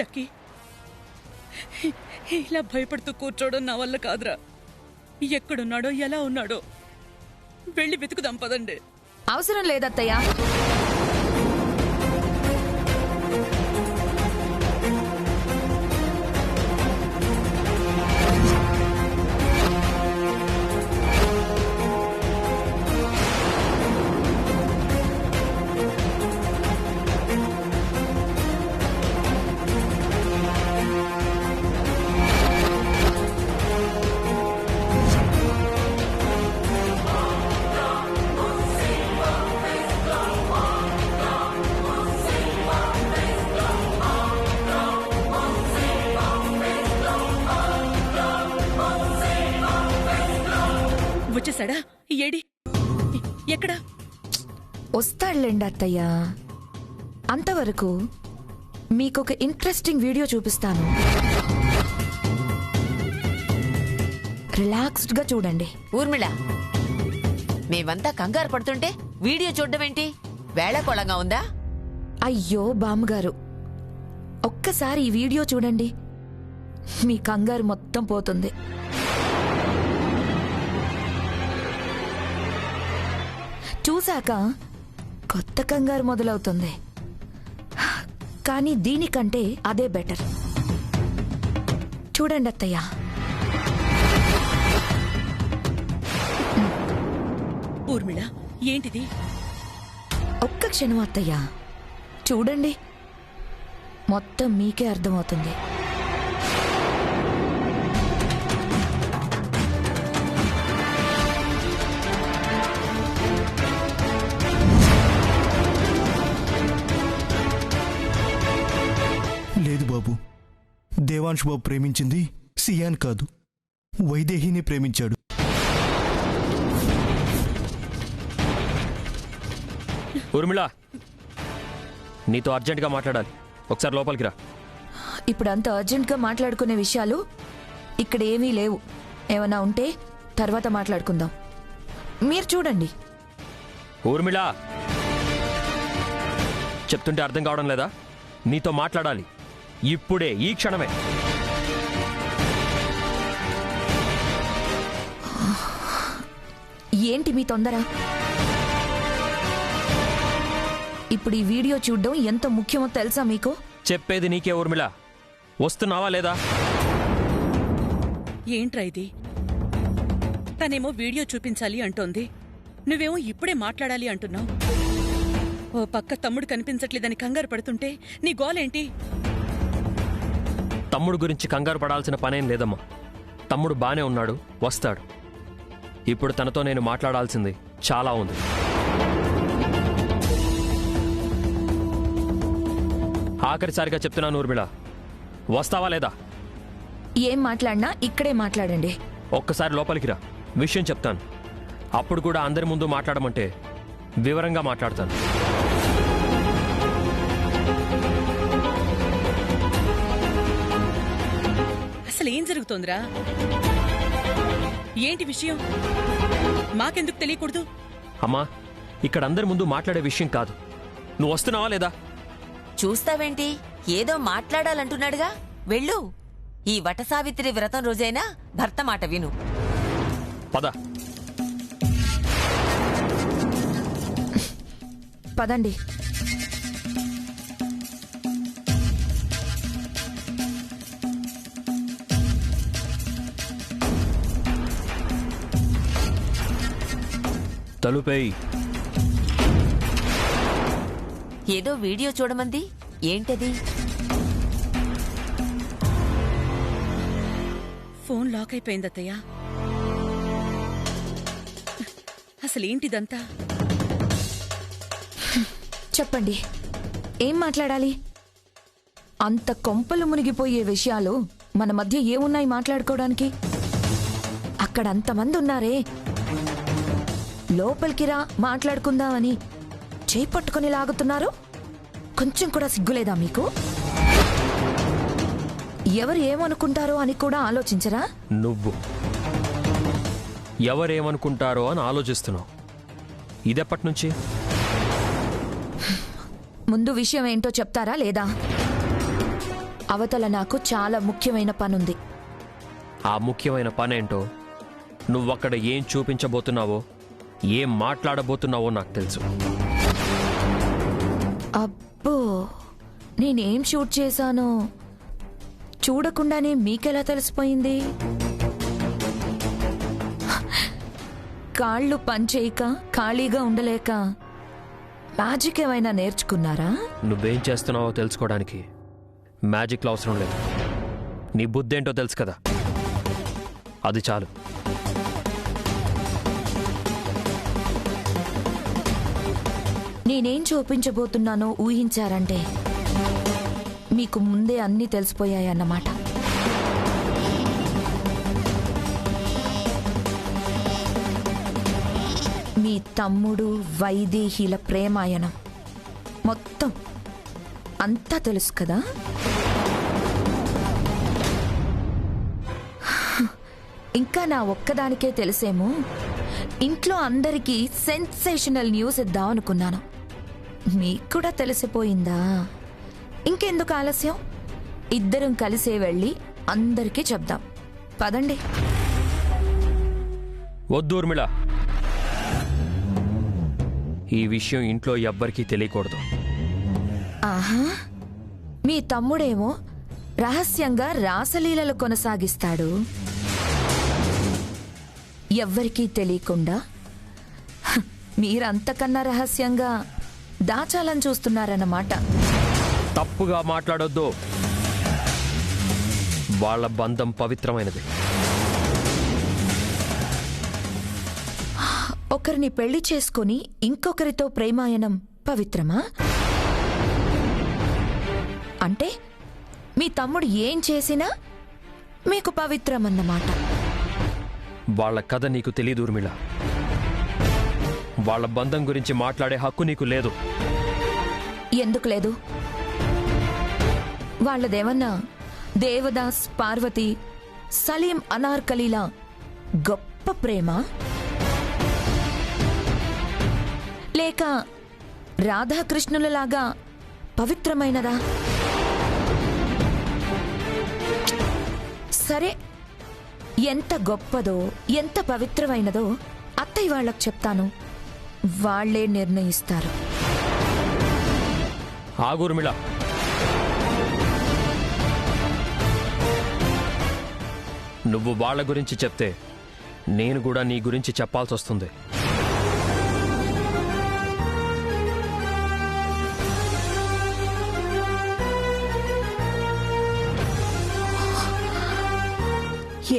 Lucky, ఇలా భయపడుతూ కూర్చోవడం నా వల్ల కాదురా. ఎక్కడున్నాడో ఎలా ఉన్నాడో వెళ్ళి వెతుకుదాం పదండి. అవసరం లేదత్తయ్యా. వచ్చేసాడా? ఏడి? ఎక్కడా? వస్తాడులేండి అత్తయ్యా. అంతవరకు మీకొక ఇంట్రెస్టింగ్ వీడియో చూపిస్తాను. రిలాక్స్డ్ గా చూడండి. ఊర్మిళ, మేమంతా కంగారు పడుతుంటే వీడియో చూడడం ఏంటి? వేళకోళంగా ఉందా? అయ్యో బామ్మగారు, ఒక్కసారి ఈ వీడియో చూడండి, మీ కంగారు మొత్తం పోతుంది. చూశాక కొత్త కంగారు మొదలవుతుంది. కానీ దీనికంటే అదే బెటర్. చూడండి అత్తయ్య. ఊర్మిళ, ఏంటిది? ఒక్క క్షణం అత్తయ్య, చూడండి, మొత్తం మీకే అర్థమవుతుంది. లేదు బాబు, దేవాంశ్ బాబు ప్రేమించింది సియాన్ కాదు, వైదేహిని ప్రేమించాడు. ఊర్మిళ, నీతో అర్జెంటుగా మాట్లాడాలి, ఒకసారి లోపలికి రా. ఇప్పుడు అంత అర్జెంట్గా మాట్లాడుకునే విషయాలు ఇక్కడ ఏమీ లేవు. ఏమన్నా ఉంటే తర్వాత మాట్లాడుకుందాం. మీరు చూడండి. ఊర్మిళ, చెప్తుంటే అర్థం కావడం లేదా? నీతో మాట్లాడాలి ఇప్పుడే, ఈ క్షణమే. ఏంటి మీ తొందర? ఇప్పుడు ఈ వీడియో చూడడం ఎంత ముఖ్యమో తెలుసా మీకు? చెప్పేది నీకే ఊర్మిళ, వస్తున్నావా లేదా? ఏంట్రా ఇది? తనేమో వీడియో చూపించాలి అంటోంది, నువ్వేమో ఇప్పుడే మాట్లాడాలి అంటున్నావు. ఓ పక్క తమ్ముడు కనిపించట్లేదని కంగారు పడుతుంటే నీ గోలేంటి? తమ్ముడు గురించి కంగారు పడాల్సిన పనేం లేదమ్మా. తమ్ముడు బానే ఉన్నాడు, వస్తాడు. ఇప్పుడు తనతో నేను మాట్లాడాల్సింది చాలా ఉంది. ఆఖరిసారిగా చెప్తున్నాను ఊర్మిళ, వస్తావా లేదా? ఏం మాట్లాడినా ఇక్కడే మాట్లాడండి. ఒక్కసారి లోపలికి రా, విషయం చెప్తాను. అప్పుడు కూడా అందరి ముందు మాట్లాడమంటే వివరంగా మాట్లాడతాను. అసలు ఏం జరుగుతోందిరా? ఏంటి విషయం? మాకెందుకు తెలియకూడదు? అమ్మా, ఇక్కడ అందరి ముందు మాట్లాడే విషయం కాదు. నువ్వు వస్తున్నావా లేదా? చూస్తావేంటి? ఏదో మాట్లాడాలంటున్నాడుగా, వెళ్ళు. ఈ వటసావిత్రి వ్రతం రోజైనా భర్త మాట విను. పద. పదండి. తలుపేయి. ఏదో వీడియో చూడమంది, ఏంటది? ఫోన్ లాక్ అయిపోయింది అత్తయ్య. అసలేంటిదంతా? చెప్పండి, ఏం మాట్లాడాలి? అంత కొంపలు మునిగిపోయే విషయాలు మన మధ్య ఏమున్నాయి మాట్లాడుకోవడానికి? అక్కడ అంతమంది ఉన్నారే, లోపలికి రా మాట్లాడుకుందామని చేయి పట్టుకుని లాగుతున్నారు. కొంచెం కూడా సిగ్గులేదా మీకు? ఎవరు ఏమనుకుంటారో అని కూడా ఆలోచించరా? నువ్వు ఎవరేమనుకుంటారో అని ఆలోచిస్తున్నావు. ఇదెప్పటి నుంచి? ముందు విషయం ఏంటో చెప్తారా లేదా? అవతల నాకు చాలా ముఖ్యమైన పనుంది. ఆ ముఖ్యమైన పనేంటో, నువ్వక్కడ ఏం చూపించబోతున్నావో, ఏం మాట్లాడబోతున్నావో నాకు తెలుసు. అబ్బో, నేనేం షూట్ చేశానో చూడకుండానే మీకెలా తెలిసిపోయింది? కాళ్ళు పనిచేయక ఖాళీగా ఉండలేక మ్యాజిక్ ఏమైనా నేర్చుకున్నారా? నువ్వేం చేస్తున్నావో తెలుసుకోవడానికి మ్యాజిక్లో అవసరం లేదు. నీ బుద్ధేంటో తెలుసు కదా, అది చాలు. నేనేం చూపించబోతున్నానో ఊహించారంటే మీకు ముందే అన్నీ తెలిసిపోయాయన్నమాట. మీ తమ్ముడు వైదేహిల ప్రేమాయణం మొత్తం అంతా తెలుసు కదా? ఇంకా నా ఒక్కదానికే తెలిసేమో. ఇంట్లో అందరికీ సెన్సేషనల్ న్యూస్ ఇద్దాం అనుకున్నాను. మీకు కూడా తెలిసిపోయిందా? ఇంకెందుకు ఆలస్యం? ఇద్దరం కలిసే వెళ్ళి అందరికీ చెప్దాం. పదండి. వద్దు ఊర్మిళ, ఈ విషయం ఇంట్లో ఎవ్వరికీ తెలియకూడదు. ఆహా, మీ తమ్ముడేమో రహస్యంగా రాసలీలలు కొనసాగిస్తాడు. ఎవ్వరికీ తెలియకుండా మీరంతకన్నా రహస్యంగా దాచాలని చూస్తున్నారన్నమాట. తప్పుగా మాట్లాడొద్దు. వాళ్ళ బంధం పవిత్రమైనది. ఒకరిని పెళ్లి చేసుకుని ఇంకొకరితో ప్రేమాయణం పవిత్రమా? అంటే మీ తమ్ముడు ఏం చేసినా మీకు పవిత్రమన్నమాట. వాళ్ళ కథ నీకు తెలీదు ఊర్మిళ. వాళ్ళ బంధం గురించి మాట్లాడే హక్కు నీకు లేదు. ఎందుకు లేదు? వాళ్ళదేమన్నా దేవదాస్ పార్వతి, సలీం అనార్కలీలా గొప్ప ప్రేమ, లేక రాధాకృష్ణులలాగా పవిత్రమైనదా? సరే, ఎంత గొప్పదో ఎంత పవిత్రమైనదో అత్తయ్య వాళ్ళకు చెప్తాను. వాళ్లే నిర్ణయిస్తారు. ఆగూర్మిళ, నువ్వు వాళ్ళ గురించి చెప్తే నేను కూడా నీ గురించి చెప్పాల్సి వస్తుంది.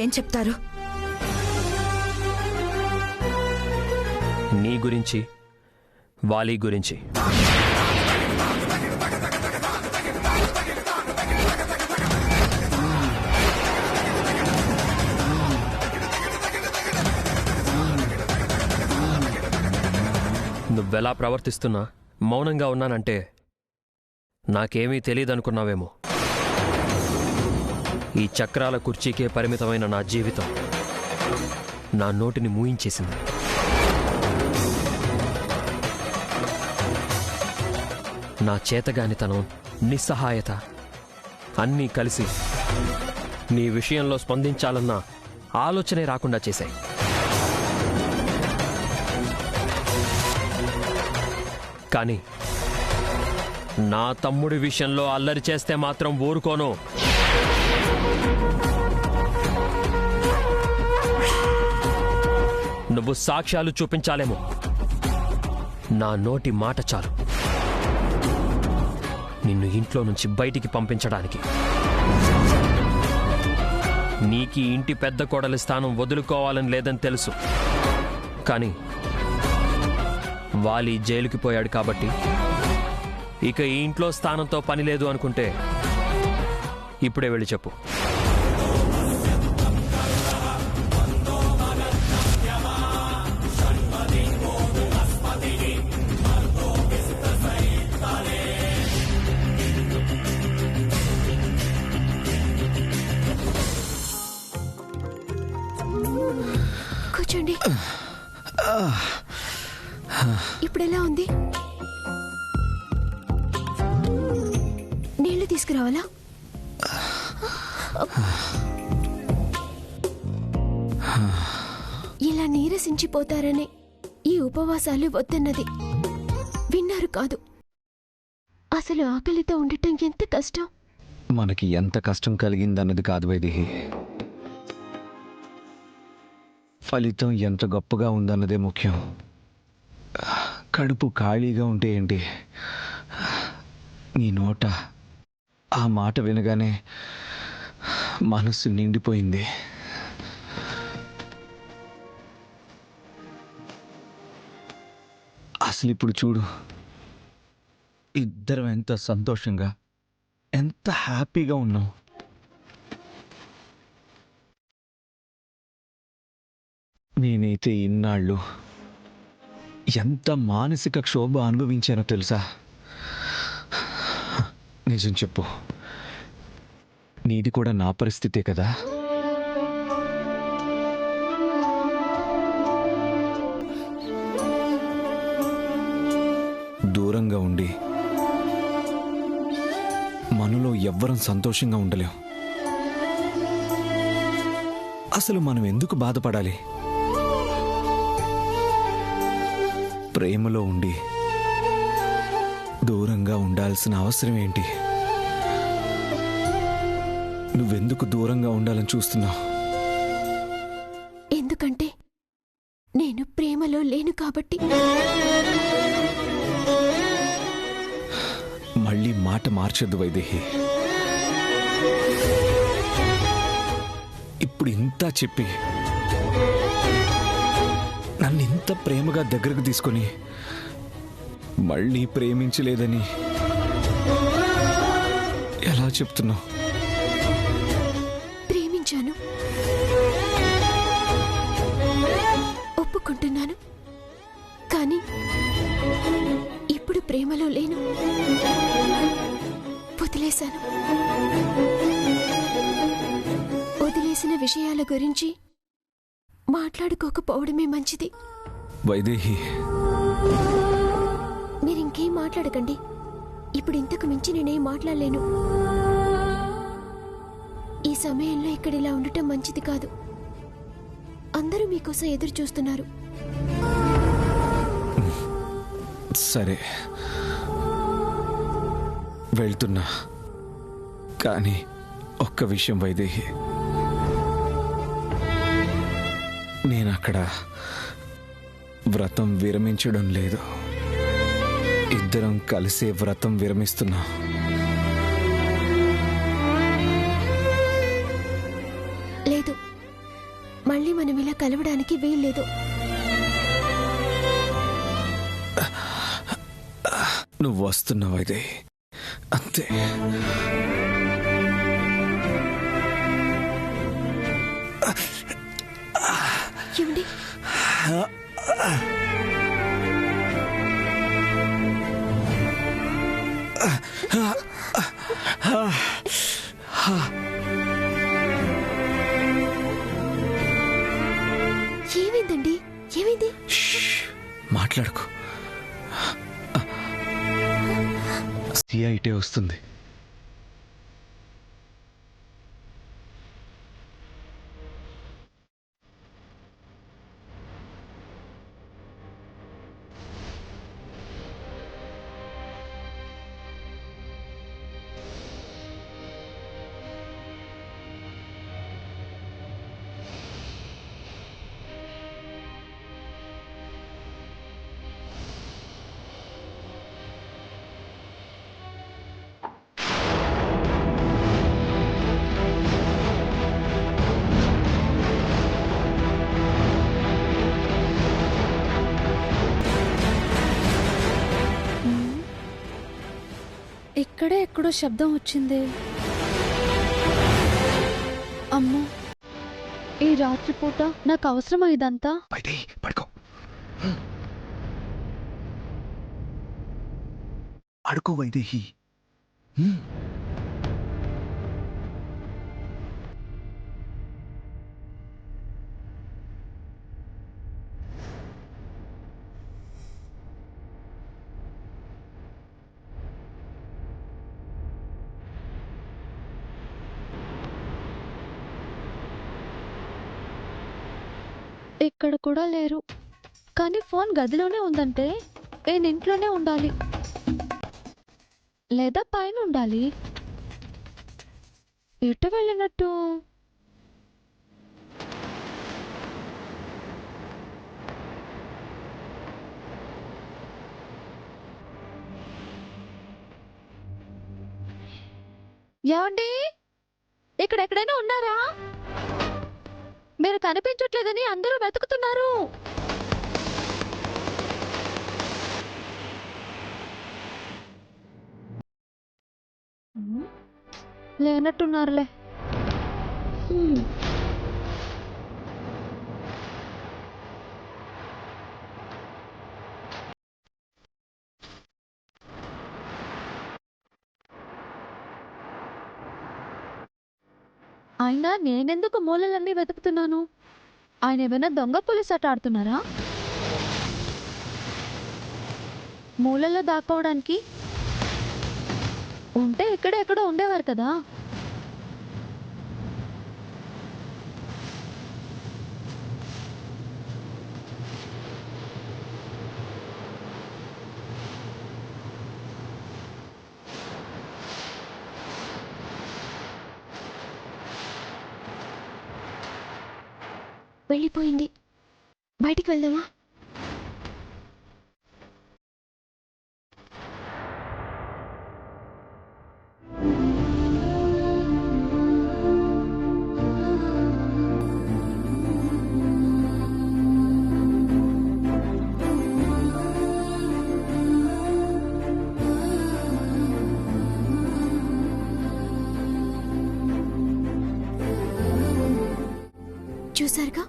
ఏం చెప్తారు? నీ గురించి, వాలి గురించి. నువ్వెలా ప్రవర్తిస్తున్నా మౌనంగా ఉన్నానంటే నాకేమీ తెలీదనుకున్నావేమో. ఈ చక్రాల కుర్చీకే పరిమితమైన నా జీవితం నా నోటిని మూయించేసింది. నా చేతగానితనం, నిస్సహాయత అన్నీ కలిసి నీ విషయంలో స్పందించాలన్న ఆలోచనే రాకుండా చేశాయి. కానీ నా తమ్ముడి విషయంలో అల్లరి చేస్తే మాత్రం ఊరుకోను. నువ్వు సాక్ష్యాలు చూపించాలేమో, నా నోటి మాట చాలు నిన్ను ఇంట్లో నుంచి బయటికి పంపించడానికి. నీకీ ఇంటి పెద్ద కోడలి స్థానం వదులుకోవాలని లేదని తెలుసు. కానీ వాలి జైలుకి పోయాడు కాబట్టి ఇక ఈ ఇంట్లో స్థానంతో పని లేదు అనుకుంటే ఇప్పుడే వెళ్ళి చెప్పు. కూర్చోండి. ఇప్పుడు ఎలా ఉంది? నీళ్లు తీసుకురావాలా? ఇలా నీరసించిపోతారనే ఈ ఉపవాసాలు వద్దన్నది విన్నారు కాదు. అసలు ఆకలితో ఉండటం ఎంత కష్టం. మనకి ఎంత కష్టం కలిగిందన్నది కాదు వైదేహి, ఫలితం ఎంత గొప్పగా ఉందన్నదే ముఖ్యం. కడుపు ఖాళీగా ఉంటే ఏంటి, నీ నోట ఆ మాట వినగానే మనసు నిండిపోయింది. అసలు ఇప్పుడు చూడు, ఇద్దరం ఎంత సంతోషంగా, ఎంత హ్యాపీగా ఉన్నాం. నేనైతే ఇన్నాళ్ళు ఎంత మానసిక క్షోభ అనుభవించానో తెలుసా? నిజం చెప్పు, నీది కూడా నా పరిస్థితే కదా? దూరంగా ఉండి మనలో ఎవ్వరం సంతోషంగా ఉండలేం. అసలు మనం ఎందుకు బాధపడాలి? ప్రేమలో ఉండి దూరంగా ఉండాల్సిన అవసరం ఏంటి? నువ్వెందుకు దూరంగా ఉండాలని చూస్తున్నావు? ఎందుకంటే నేను ప్రేమలో లేను కాబట్టి. మళ్ళీ మాట మార్చొద్దు వైదేహి. ఇప్పుడు ఇంత చెప్పి నన్ను ఇంత ప్రేమగా దగ్గరకు తీసుకొని మళ్ళీ ప్రేమించలేదని ఎలా చెప్తున్నావు? ప్రేమించాను, ఒప్పుకుంటున్నాను. కానీ ఇప్పుడు ప్రేమలో లేను, వదిలేశాను. వదిలేసిన విషయాల గురించి మాట్లాడుకోకపోవడమే మంచిది. వైదేహి, మీరింకేం మాట్లాడకండి. ఇప్పుడు ఇంతకు మించి నేనేం మాట్లాడలేను. ఈ సమయంలో ఇక్కడ ఇలా ఉండటం మంచిది కాదు. అందరూ మీకోసం ఎదురు చూస్తున్నారు. సరే, వెళ్తున్నా. కానీ ఒక్క విషయం వైదేహి, నేనక్కడ వ్రతం విరమించడం లేదు. ఇద్దరం కలిసే వ్రతం విరమిస్తున్నా. లేదు, మళ్ళీ మనం ఇలా కలవడానికి వీల్లేదు. నువ్వు వస్తున్నావు వైదేహి, అంతే. ఏమండి? ఏమైందండి? ఏమైంది? మాట్లాడుకో. సియా ఇటే వస్తుంది. ఇక్కడే ఎక్కడో శబ్దం వచ్చింది. అమ్మో, ఈ రాత్రిపూట నాకు అవసరమా ఇదంతా? పడుకో. అడుకో వైదేహి. ఇక్కడ కూడా లేరు. కానీ ఫోన్ గదిలోనే ఉందంటే నేను ఇంట్లోనే ఉండాలి లేదా పైన ఉండాలి. ఎటు వెళ్ళినట్టు? ఏమండి, ఇక్కడ ఎక్కడైనా ఉన్నారా? మీరు కనిపించట్లేదని అందరూ వెతుకుతున్నారు. లేనట్టున్నారులే. అయినా నేనెందుకు మూలలన్నీ వెతుకుతున్నాను? ఆయన ఏమైనా దొంగ పోలీస్ ఆట ఆడుతున్నారా? మూలల్లో దాక్కోవడానికి ఉంటే ఎక్కడెక్కడో ఉండేవారు కదా. వెళ్ళిపోయింది. బయటికి వెళ్దామా? చూసారుగా,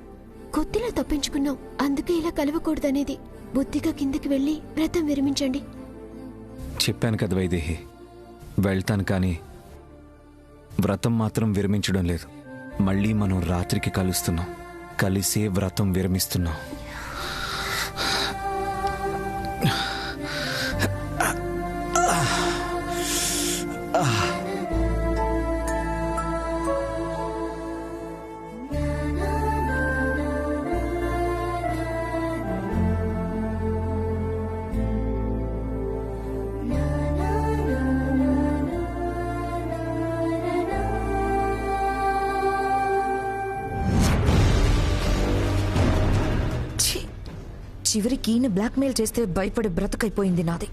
కొద్దిలా తప్పించుకున్నాం. అందుకే ఇలా కలవకూడదనేది. బుద్ధిగా కిందకి వెళ్ళి వ్రతం విరమించండి. చెప్పాను కదా వైదేహి, వెళ్తాను కానీ వ్రతం మాత్రం విరమించడం లేదు. మళ్ళీ మనం రాత్రికి కలుస్తున్నాం, కలిసే వ్రతం విరమిస్తున్నాం. చివరికి ఈయన బ్లాక్మెయిల్ చేస్తే భయపడి బ్రతకైపోయింది నాది.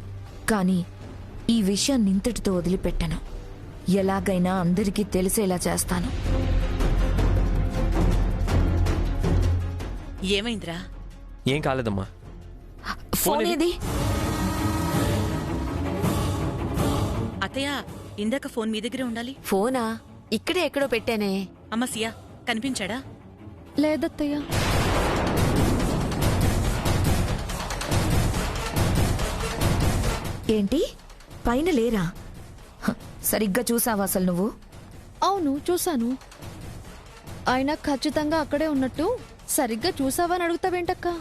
కానీ ఈ విషయాన్ని ఇంతటితో వదిలిపెట్టాను. ఎలాగైనా అందరికీ తెలిసేలా చేస్తాను. ఏమైందిరా? ఏం కాలేదమ్మా. ఫోన్ ఏది? అత్తయ్య, ఇందాక ఫోన్ మీ దగ్గరే ఉండాలి. ఫోనా? ఇక్కడే ఎక్కడో పెట్టానే. అమ్మ సియా, కనిపించాడా? లేదత్తయ్య. ఏంటి, పైన లేరా? సరిగ్గా చూసావా అసలు నువ్వు? అవును, చూశాను. అయినా ఖచ్చితంగా అక్కడే ఉన్నట్టు సరిగ్గా చూసావా అని అడుగుతావేంటక్కా?